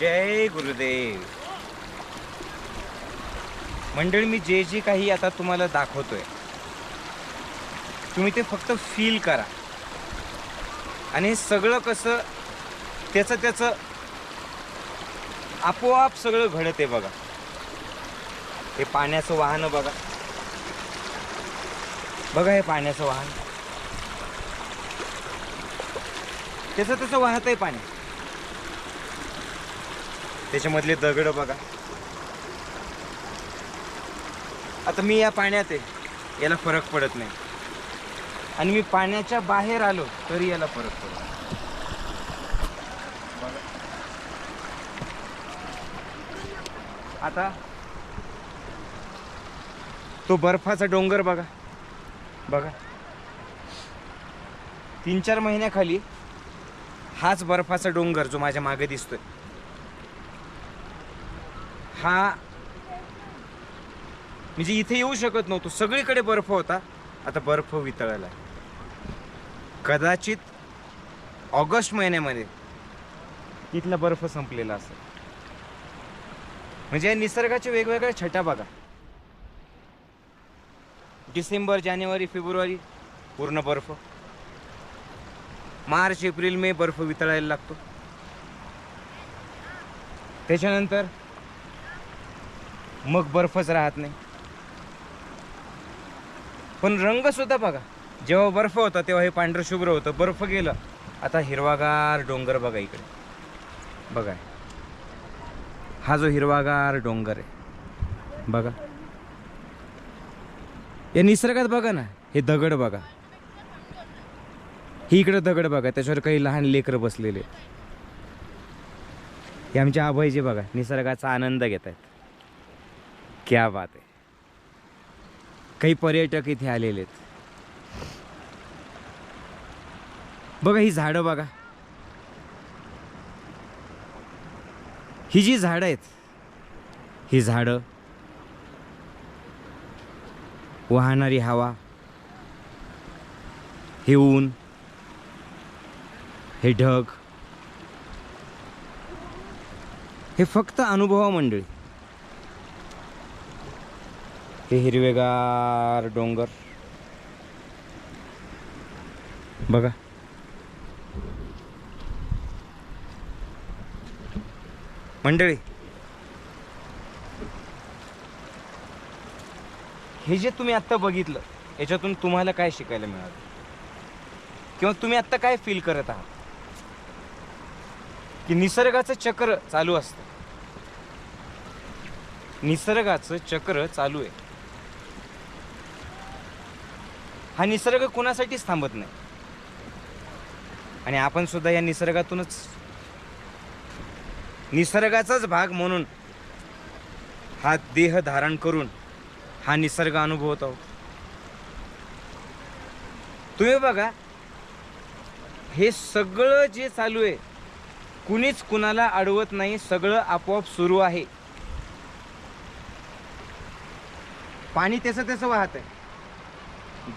जय गुरुदेव. मंडळी, मी जे जे काही आता तुम्हाला दाखवतोय तुम्ही ते फक्त फील करा. आणि हे सगळं कसं त्याचं आपोआप सगळं घडत आहे बघा. हे पाण्याचं वाहन बघा, बघा हे पाण्याचं वाहन त्याचं वाहत आहे पाणी. त्याच्यामधले दगड बघा. आता मी या पाण्यात आहे, याला फरक पडत नाही. आणि मी पाण्याच्या बाहेर आलो तरी याला फरक पडतो. आता तो बर्फाचा डोंगर बघा, बघा 3-4 महिन्याखाली हाच बर्फाचा डोंगर जो माझ्या मागे दिसतोय, हा म्हणजे इथे येऊ शकत नव्हतो. सगळीकडे बर्फ होता, आता बर्फ वितळला आहे. कदाचित ऑगस्ट महिन्यामध्ये इथला बर्फ संपलेला असेल. म्हणजे या निसर्गाच्या वेगवेगळ्या छटा बघा. डिसेंबर, जानेवारी, फेब्रुवारी पूर्ण बर्फ. मार्च, एप्रिल, मे बर्फ वितळायला लागतो. त्याच्यानंतर मग बर्फच राहत नाही. पण रंग सुद्धा बघा, जेव्हा बर्फ होता तेव्हा हे पांढरं शुभ्र होतं. बर्फ गेलं, आता हिरवागार डोंगर बघा इकडे, बघा हा जो हिरवागार डोंगर आहे बघा. या निसर्गात बघा ना, हे दगड बघा, ही इकडे दगड बघा, त्याच्यावर काही लहान लेकरं बसलेले. हे आमचे आभाईजे बघा, निसर्गाचा आनंद घेत आहेत. क्या बात आहे. काही पर्यटक इथे आलेले आहेत. बघा ही झाडं बघा, ही जी झाडं आहेत, ही झाडं, वाहणारी हवा, हे ऊन, हे ढग, हे फक्त अनुभवा मंडळी. हे हिरवेगार डोंगर बघा. मंडळी, हे जे तुम्ही आत्ता बघितलं याच्यातून तुम्हाला काय शिकायला मिळालं, किंवा तुम्ही आत्ता काय फील करत आहात? की निसर्गाचं चक्र चालू असतं. निसर्गाचं चक्र चालू आहे. हा निसर्ग कोणासाठीच थांबत नाही. आणि आपण सुद्धा या निसर्गातूनच, निसर्गाचाच भाग म्हणून हा देह धारण करून हा निसर्ग अनुभवत आहोत. तुम्ही बघा, हे सगळं जे चालू आहे कुणीच कुणाला अडवत नाही. सगळं आपोआप सुरू आहे. पाणी त्याचं वाहत आहे.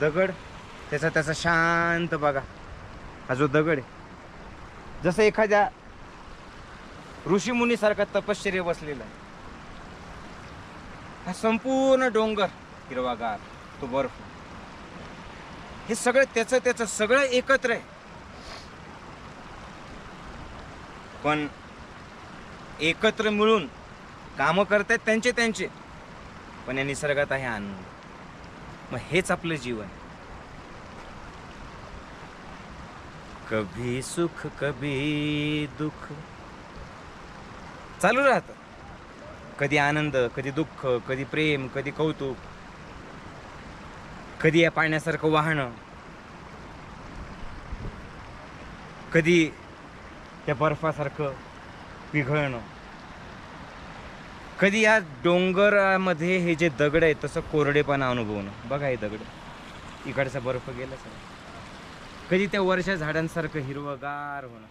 दगड त्याचा शांत बघा. हा जो दगड आहे जसं एखाद्या ऋषीमुनीसारखा तपश्चर्य बसलेला आहे. हा संपूर्ण डोंगर हिरवागार, तो बर्फ, हे सगळं त्याचं सगळं एकत्र आहे. पण एकत्र मिळून कामं करतायत त्यांचे, पण या निसर्गात आहे आनंद. मग हेच आपलं जीवन. कभी सुख कभी दुःख चालू राहतं. कधी आनंद, कधी दुःख, कधी प्रेम, कधी कौतुक, कधी या पाण्यासारखं वाहणं, कधी त्या बर्फासारखं पिघळणं, कधी या डोंगरामध्ये हे जे दगड आहे तसं कोरडेपणा अनुभवणं. बघा हे दगड, इकडचा बर्फ गेला सर. कधी त्या वरच्या झाडांसारखं हिरवगार होणं.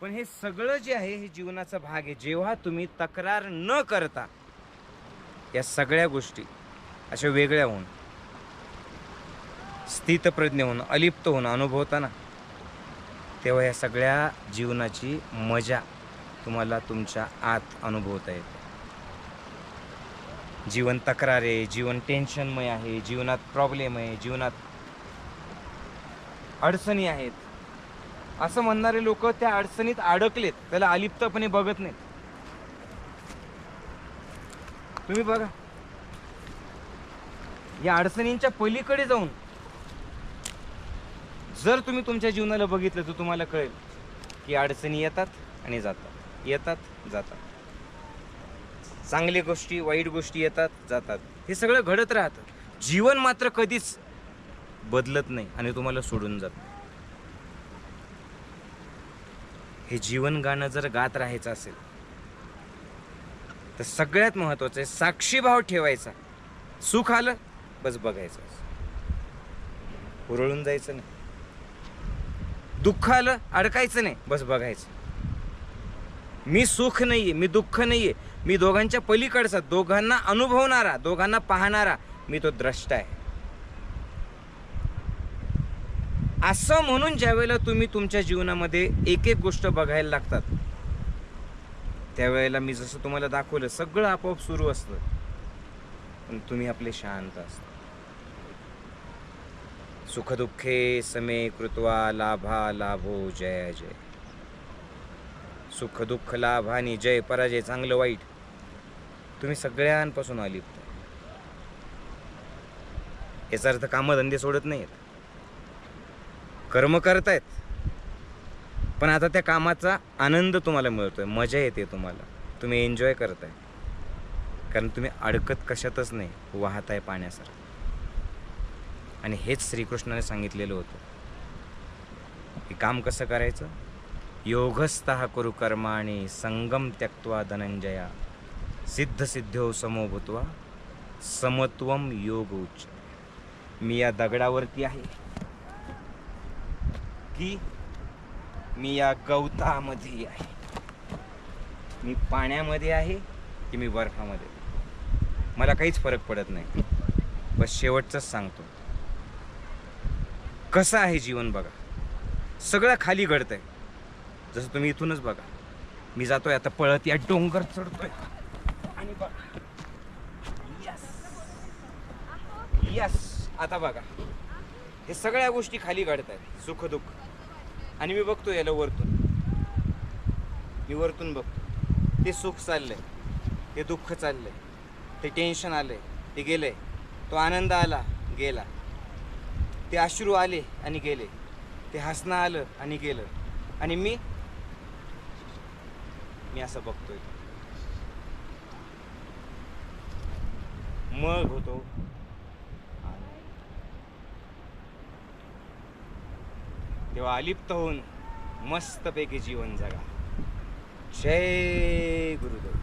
पण हे सगळं जे आहे हे जीवनाचा भाग आहे. जेव्हा तुम्ही तक्रार न करता या सगळ्या गोष्टी अशा वेगळ्या होऊन, स्थितप्रज्ञ होऊन, अलिप्त होऊन अनुभवताना, तेव्हा या सगळ्या जीवनाची मजा तुम्हाला तुमच्या आत अनुभवता येते. जीवन तक्रार आहे, जीवन टेन्शनमय आहे, जीवनात प्रॉब्लेम आहे, जीवनात अडचणी आहेत, असं म्हणणारे लोक त्या अडचणीत अडकलेत, त्याला अलिप्तपणे बघत नाहीत. तुम्ही बघा, या अडचणींच्या पलीकडे जाऊन जर तुम्ही तुमच्या जीवनाला बघितलं तर तुम्हाला कळेल की अडचणी येतात आणि जातात, येतात जातात. चांगल्या गोष्टी, वाईट गोष्टी येतात जातात, हे सगळं घडत राहतं. जीवन मात्र कधीच बदलत नाही आणि तुम्हाला सोडून जात नाही. हे जीवन गाणं जर गात राहायचं असेल तर सगळ्यात महत्वाचं आहे साक्षीभाव ठेवायचा. सुख आलं बस बघायचं, हुरळून जायचं नाही. दुःख आलं अडकायचं नाही, बस बघायचं. मी सुख नाहीये, मी दुःख नाहीये, मी दोघांच्या पलीकडचा, दोघांना अनुभवणारा, दोघांना पाहणारा, मी तो द्रष्टा आहे. असं म्हणून ज्यावेळेला तुम्ही तुमच्या जीवनामध्ये एक एक गोष्ट बघायला लागतात त्यावेळेला मी जसं तुम्हाला दाखवलं सगळं आपोआप सुरू असतं, पण तुम्ही आपले शांत असता. सुखदुःखे समे कृत्वा लाभा लाभो जय जय. सुख दुःख लाभ आणि जय पराजय, चांगलं वाईट, तुम्ही सगळ्यांपासून अलिप्त. याचा अर्थ कामधंदे सोडत नाहीत, कर्म करतायत, पण आता त्या कामाचा आनंद तुम्हाला मिळतोय, मजा येते तुम्हाला, तुम्ही एन्जॉय करताय, कारण तुम्ही अडकत कशातच नाही, वाहताय पाण्यासारखं. आणि हेच श्रीकृष्णाने सांगितलेलं होतं की काम कसं करायचं. योगस्थः कुरु कर्माणि संगम त्यक्त्वा धनंजया सिद्ध सिद्ध्यो समो भूत्वा समत्वम योग उच्च. मी या दगडावरती आहे की मी या गवतामध्ये आहे, मी पाण्यामध्ये आहे की मी बर्फामध्ये, मला काहीच फरक पडत नाही. बस शेवटचंच सांगतो, कसं आहे जीवन बघा. सगळं खाली घडतंय, जसं तुम्ही इथूनच बघा. मी जातोय आता पळत, या डोंगर चढतोय आणि बघा, यस यस, आता बघा हे सगळ्या गोष्टी खाली घडतायत, सुख दुःख. आणि मी बघतो याला वरतून, मी वरतून बघतो, ते सुख चाललंय, ते दुःख चाललंय, ते टेन्शन आलंय, ते गेलंय, तो आनंद आला गेला, ते अश्रू आले आणि गेले, ते हसणं आलं आणि गेलं, आणि मी असं बघतोय. मग होतो तेव्हा अलिप्त होऊन मस्तपैकी जीवन जगा. जय गुरुदेव.